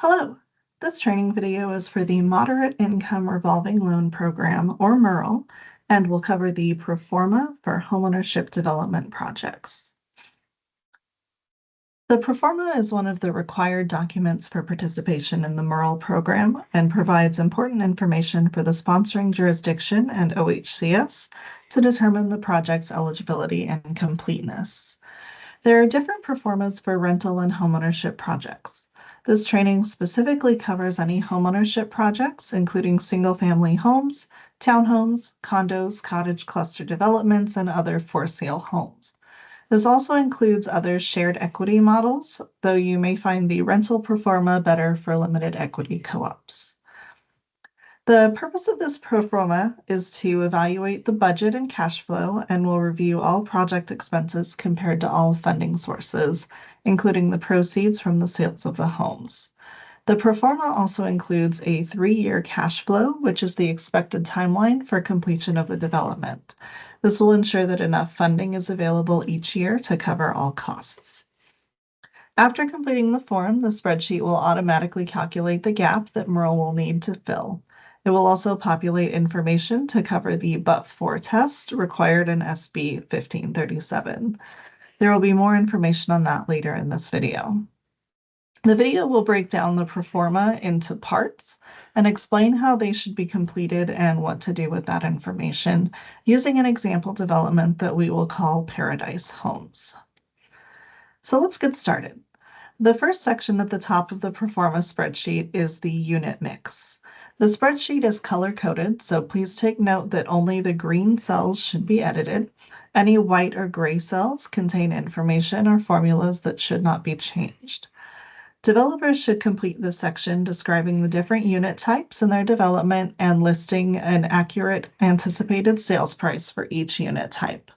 Hello, this training video is for the Moderate Income Revolving Loan Program, or MIRL, and will cover the pro forma for homeownership development projects. The pro forma is one of the required documents for participation in the MIRL program and provides important information for the sponsoring jurisdiction and OHCS to determine the project's eligibility and completeness. There are different pro formas for rental and homeownership projects. This training specifically covers any homeownership projects, including single-family homes, townhomes, condos, cottage cluster developments, and other for-sale homes. This also includes other shared equity models, though you may find the rental pro forma better for limited equity co-ops. The purpose of this pro forma is to evaluate the budget and cash flow and will review all project expenses compared to all funding sources, including the proceeds from the sales of the homes. The pro forma also includes a 3-year cash flow, which is the expected timeline for completion of the development. This will ensure that enough funding is available each year to cover all costs. After completing the form, the spreadsheet will automatically calculate the gap that MIRL will need to fill. It will also populate information to cover the but-for test required in SB 1537. There will be more information on that later in this video. The video will break down the pro forma into parts and explain how they should be completed and what to do with that information using an example development that we will call Paradise Homes. So let's get started. The first section at the top of the pro forma spreadsheet is the unit mix. The spreadsheet is color-coded, so please take note that only the green cells should be edited. Any white or gray cells contain information or formulas that should not be changed. Developers should complete this section describing the different unit types and their development and listing an accurate anticipated sales price for each unit type.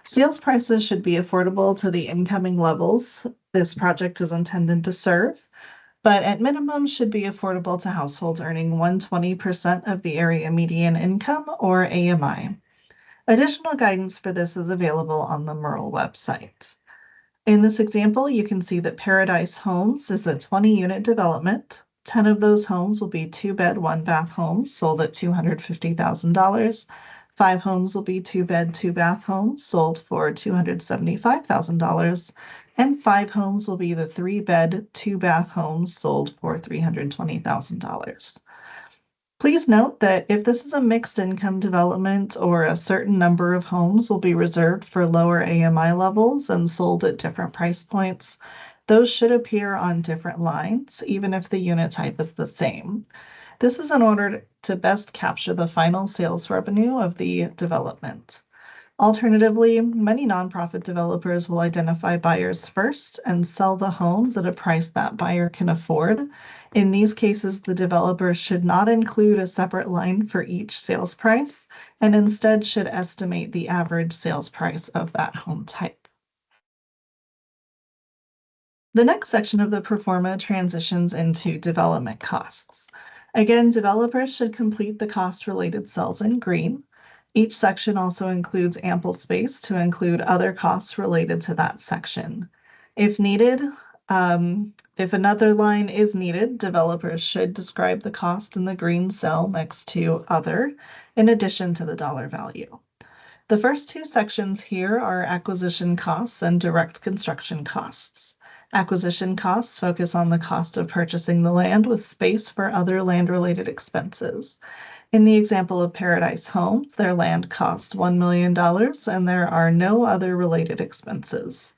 Sales prices should be affordable to the incoming levels this project is intended to serve, but at minimum should be affordable to households earning 120% of the area median income, or AMI. Additional guidance for this is available on the MIRL website. In this example, you can see that Paradise Homes is a 20-unit development. 10 of those homes will be 2-bed, 1-bath homes sold at $250,000. 5 homes will be 2-bed, 2-bath homes sold for $275,000. And 5 homes will be the 3-bed, 2-bath homes sold for $320,000. Please note that if this is a mixed income development or a certain number of homes will be reserved for lower AMI levels and sold at different price points, those should appear on different lines, even if the unit type is the same. This is in order to best capture the final sales revenue of the development. Alternatively, many nonprofit developers will identify buyers first and sell the homes at a price that buyer can afford. In these cases, the developer should not include a separate line for each sales price and instead should estimate the average sales price of that home type. The next section of the pro forma transitions into development costs. Again, developers should complete the cost-related cells in green. Each section also includes ample space to include other costs related to that section. If needed, if another line is needed, developers should describe the cost in the green cell next to other, in addition to the dollar value. The first 2 sections here are acquisition costs and direct construction costs. Acquisition costs focus on the cost of purchasing the land with space for other land-related expenses. In the example of Paradise Homes, their land cost $1 million and there are no other related expenses.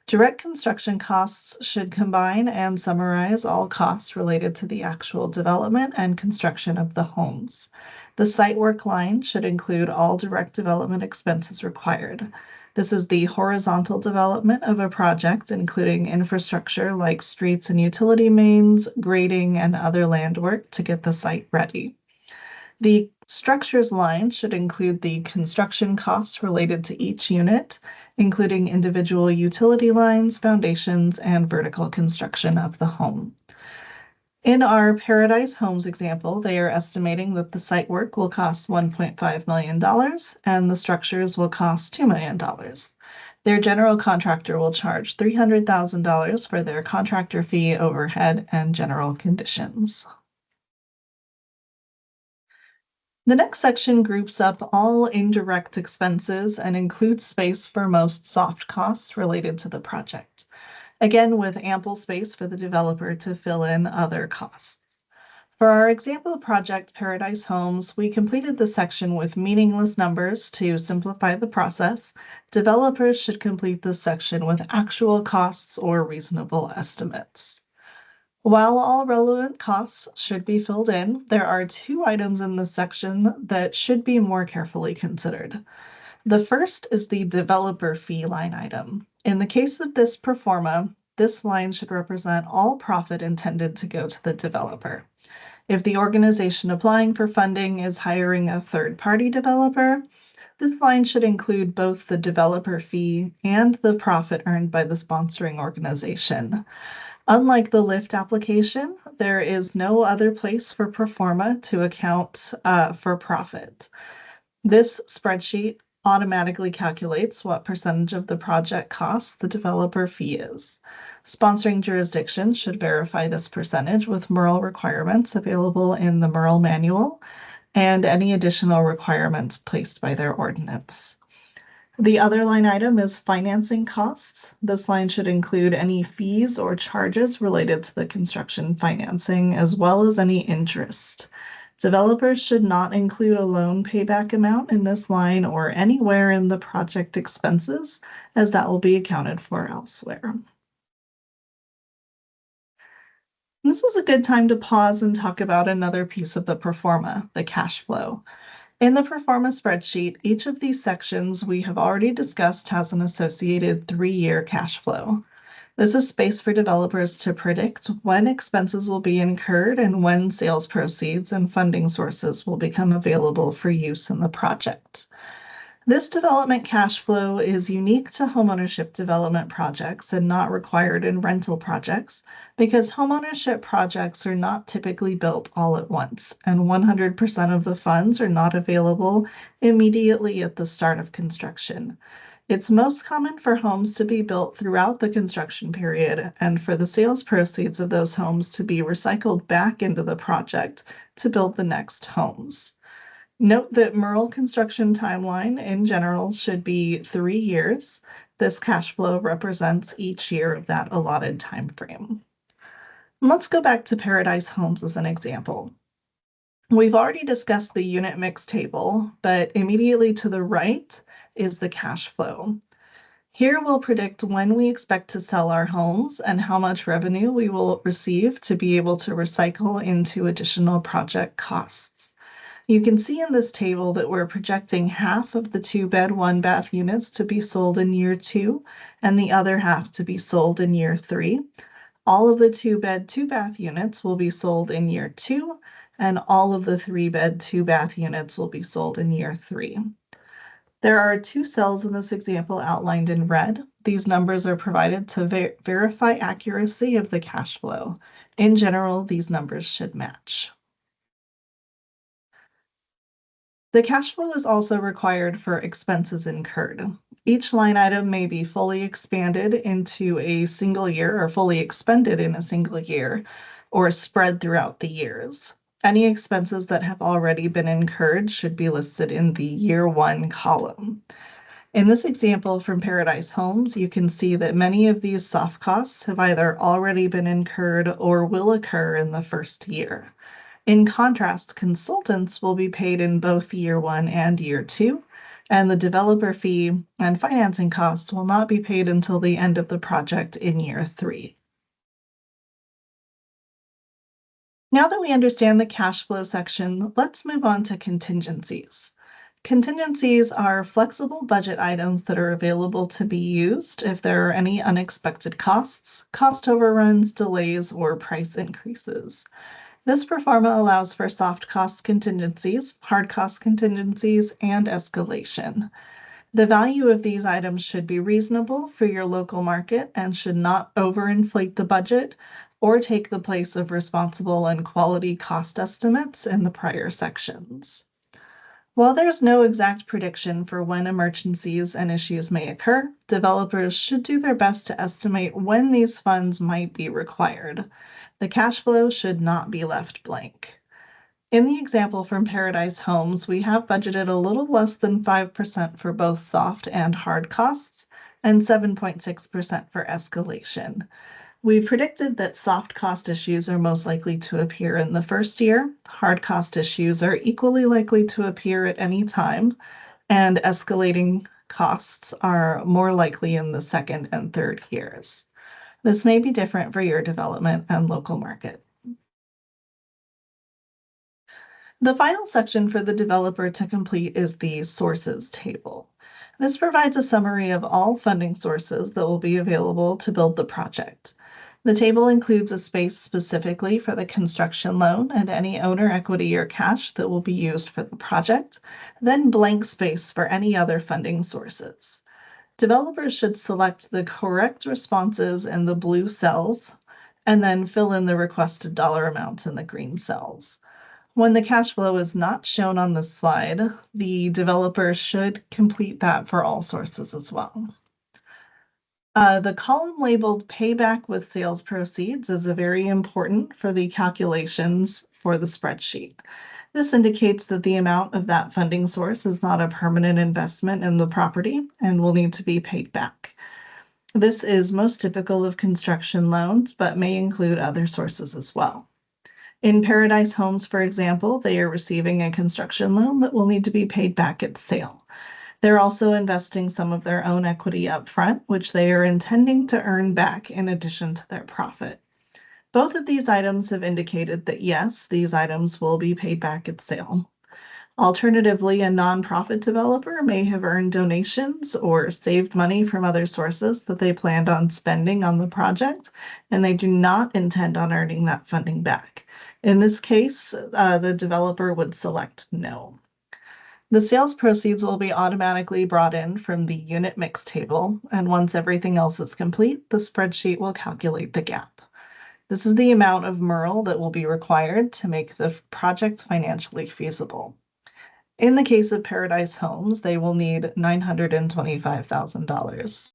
Direct construction costs should combine and summarize all costs related to the actual development and construction of the homes. The site work line should include all direct development expenses required. This is the horizontal development of a project, including infrastructure like streets and utility mains, grading, and other land work to get the site ready. The structures line should include the construction costs related to each unit, including individual utility lines, foundations, and vertical construction of the home. In our Paradise Homes example, they are estimating that the site work will cost $1.5 million and the structures will cost $2 million. Their general contractor will charge $300,000 for their contractor fee, overhead, and general conditions. The next section groups up all indirect expenses and includes space for most soft costs related to the project, again with ample space for the developer to fill in other costs. For our example project, Paradise Homes, we completed the section with meaningless numbers to simplify the process. Developers should complete this section with actual costs or reasonable estimates. While all relevant costs should be filled in, there are two items in this section that should be more carefully considered. The first is the developer fee line item. In the case of this pro forma, this line should represent all profit intended to go to the developer. If the organization applying for funding is hiring a third-party developer, this line should include both the developer fee and the profit earned by the sponsoring organization. Unlike the LIFT application, there is no other place for pro forma to account for profit. This spreadsheet automatically calculates what percentage of the project cost the developer fee is. Sponsoring jurisdictions should verify this percentage with MIRL requirements available in the MIRL manual and any additional requirements placed by their ordinance. The other line item is financing costs. This line should include any fees or charges related to the construction financing, as well as any interest. Developers should not include a loan payback amount in this line or anywhere in the project expenses, as that will be accounted for elsewhere. This is a good time to pause and talk about another piece of the pro forma, the cash flow. In the pro forma spreadsheet, each of these sections we have already discussed has an associated 3-year cash flow. This is space for developers to predict when expenses will be incurred and when sales proceeds and funding sources will become available for use in the project. This development cash flow is unique to homeownership development projects and not required in rental projects because homeownership projects are not typically built all at once, and 100% of the funds are not available immediately at the start of construction. It's most common for homes to be built throughout the construction period and for the sales proceeds of those homes to be recycled back into the project to build the next homes. Note that MIRL construction timeline in general should be 3 years. This cash flow represents each year of that allotted time frame. Let's go back to Paradise Homes as an example. We've already discussed the unit mix table, but immediately to the right is the cash flow. Here we'll predict when we expect to sell our homes and how much revenue we will receive to be able to recycle into additional project costs. You can see in this table that we're projecting half of the 2-bed, 1-bath units to be sold in year 2 and the other half to be sold in year 3. All of the 2-bed, 2-bath units will be sold in year 2, and all of the 3-bed, 2-bath units will be sold in year 3. There are 2 cells in this example outlined in red. These numbers are provided to verify accuracy of the cash flow. In general, these numbers should match. The cash flow is also required for expenses incurred. Each line item may be fully expanded into a single year or fully expended in a single year or spread throughout the years. Any expenses that have already been incurred should be listed in the year 1 column. In this example from Paradise Homes, you can see that many of these soft costs have either already been incurred or will occur in the first year. In contrast, consultants will be paid in both year 1 and year 2, and the developer fee and financing costs will not be paid until the end of the project in year 3. Now that we understand the cash flow section, let's move on to contingencies. Contingencies are flexible budget items that are available to be used if there are any unexpected costs, cost overruns, delays, or price increases. This pro forma allows for soft cost contingencies, hard cost contingencies, and escalation. The value of these items should be reasonable for your local market and should not overinflate the budget or take the place of responsible and quality cost estimates in the prior sections. While there's no exact prediction for when emergencies and issues may occur, developers should do their best to estimate when these funds might be required. The cash flow should not be left blank. In the example from Paradise Homes, we have budgeted a little less than 5% for both soft and hard costs and 7.6% for escalation. We predicted that soft cost issues are most likely to appear in the first year. Hard cost issues are equally likely to appear at any time, and escalating costs are more likely in the second and third years. This may be different for your development and local market. The final section for the developer to complete is the sources table. This provides a summary of all funding sources that will be available to build the project. The table includes a space specifically for the construction loan and any owner equity or cash that will be used for the project, then blank space for any other funding sources. Developers should select the correct responses in the blue cells and then fill in the requested dollar amounts in the green cells. When the cash flow is not shown on the slide, the developer should complete that for all sources as well. The column labeled payback with sales proceeds is very important for the calculations for the spreadsheet. This indicates that the amount of that funding source is not a permanent investment in the property and will need to be paid back. This is most typical of construction loans, but may include other sources as well. In Paradise Homes, for example, they are receiving a construction loan that will need to be paid back at sale. They're also investing some of their own equity up front, which they are intending to earn back in addition to their profit. Both of these items have indicated that yes, these items will be paid back at sale. Alternatively, a nonprofit developer may have earned donations or saved money from other sources that they planned on spending on the project, and they do not intend on earning that funding back. In this case, the developer would select no. The sales proceeds will be automatically brought in from the unit mix table, and once everything else is complete, the spreadsheet will calculate the gap. This is the amount of MIRL that will be required to make the project financially feasible. In the case of Paradise Homes, they will need $925,000.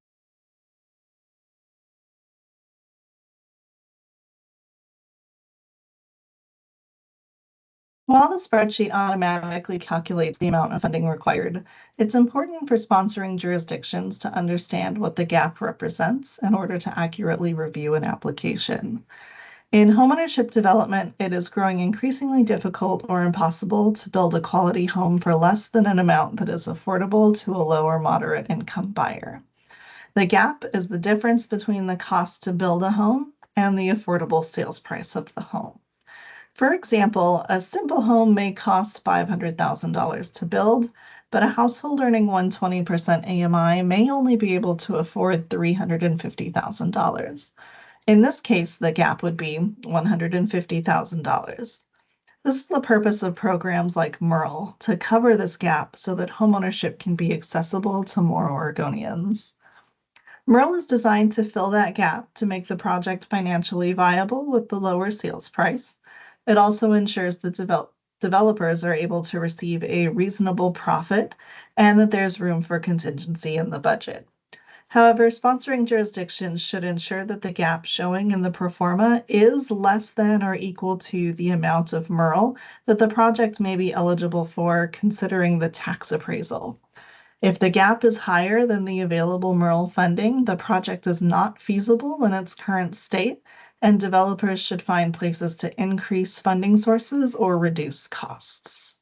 While the spreadsheet automatically calculates the amount of funding required, it's important for sponsoring jurisdictions to understand what the gap represents in order to accurately review an application. In homeownership development, it is growing increasingly difficult or impossible to build a quality home for less than an amount that is affordable to a low or moderate income buyer. The gap is the difference between the cost to build a home and the affordable sales price of the home. For example, a simple home may cost $500,000 to build, but a household earning 120% AMI may only be able to afford $350,000. In this case, the gap would be $150,000. This is the purpose of programs like MIRL, to cover this gap so that homeownership can be accessible to more Oregonians. MIRL is designed to fill that gap to make the project financially viable with the lower sales price. It also ensures that developers are able to receive a reasonable profit and that there's room for contingency in the budget. However, sponsoring jurisdictions should ensure that the gap showing in the pro forma is less than or equal to the amount of MIRL that the project may be eligible for, considering the tax appraisal. If the gap is higher than the available MIRL funding, the project is not feasible in its current state, and developers should find places to increase funding sources or reduce costs.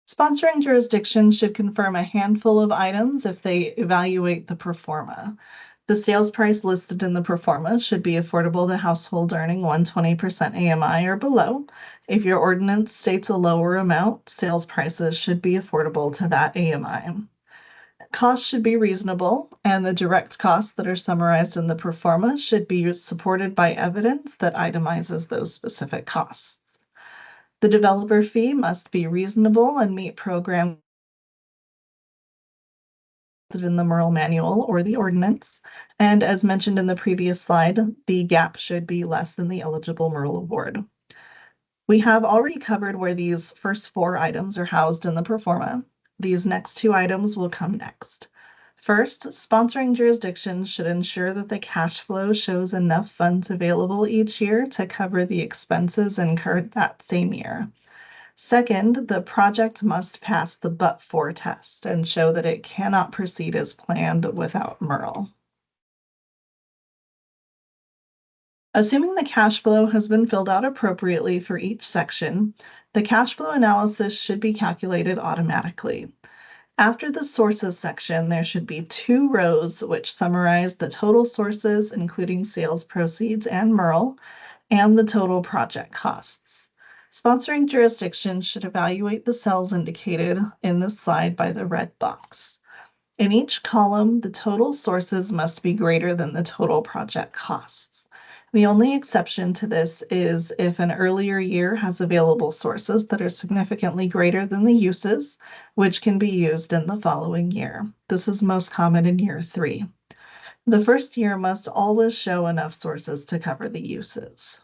Sponsoring jurisdictions should confirm a handful of items if they evaluate the pro forma. The sales price listed in the pro forma should be affordable to households earning 120% AMI or below. If your ordinance states a lower amount, sales prices should be affordable to that AMI. Costs should be reasonable, and the direct costs that are summarized in the pro forma should be supported by evidence that itemizes those specific costs. The developer fee must be reasonable and meet program in the MIRL manual or the ordinance. And as mentioned in the previous slide, the gap should be less than the eligible MIRL award. We have already covered where these first 4 items are housed in the pro forma. These next 2 items will come next. First, sponsoring jurisdictions should ensure that the cash flow shows enough funds available each year to cover the expenses incurred that same year. Second, the project must pass the but-for test and show that it cannot proceed as planned without MIRL. Assuming the cash flow has been filled out appropriately for each section, the cash flow analysis should be calculated automatically. After the sources section, there should be 2 rows which summarize the total sources, including sales proceeds and MIRL, and the total project costs. Sponsoring jurisdictions should evaluate the cells indicated in this slide by the red box. In each column, the total sources must be greater than the total project costs. The only exception to this is if an earlier year has available sources that are significantly greater than the uses, which can be used in the following year. This is most common in year 3. The first year must always show enough sources to cover the uses.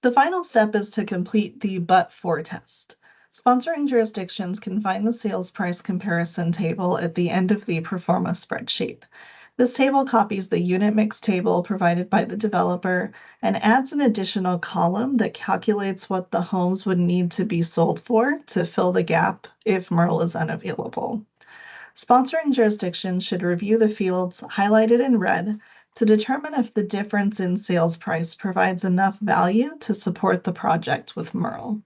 The final step is to complete the but-for test. Sponsoring jurisdictions can find the sales price comparison table at the end of the pro forma spreadsheet. This table copies the unit mix table provided by the developer and adds an additional column that calculates what the homes would need to be sold for to fill the gap if MIRL is unavailable. Sponsoring jurisdictions should review the fields highlighted in red to determine if the difference in sales price provides enough value to support the project with MIRL.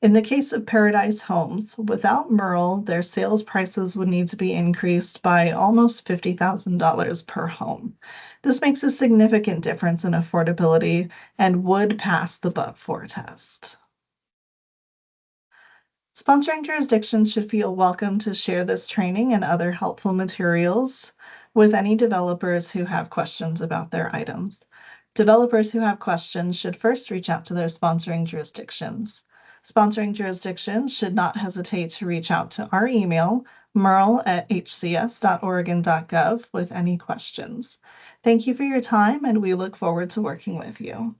In the case of Paradise Homes, without MIRL, their sales prices would need to be increased by almost $50,000 per home. This makes a significant difference in affordability and would pass the but-for test. Sponsoring jurisdictions should feel welcome to share this training and other helpful materials with any developers who have questions about their items. Developers who have questions should first reach out to their sponsoring jurisdictions. Sponsoring jurisdictions should not hesitate to reach out to our email, mirl@hcs.oregon.gov, with any questions. Thank you for your time, and we look forward to working with you.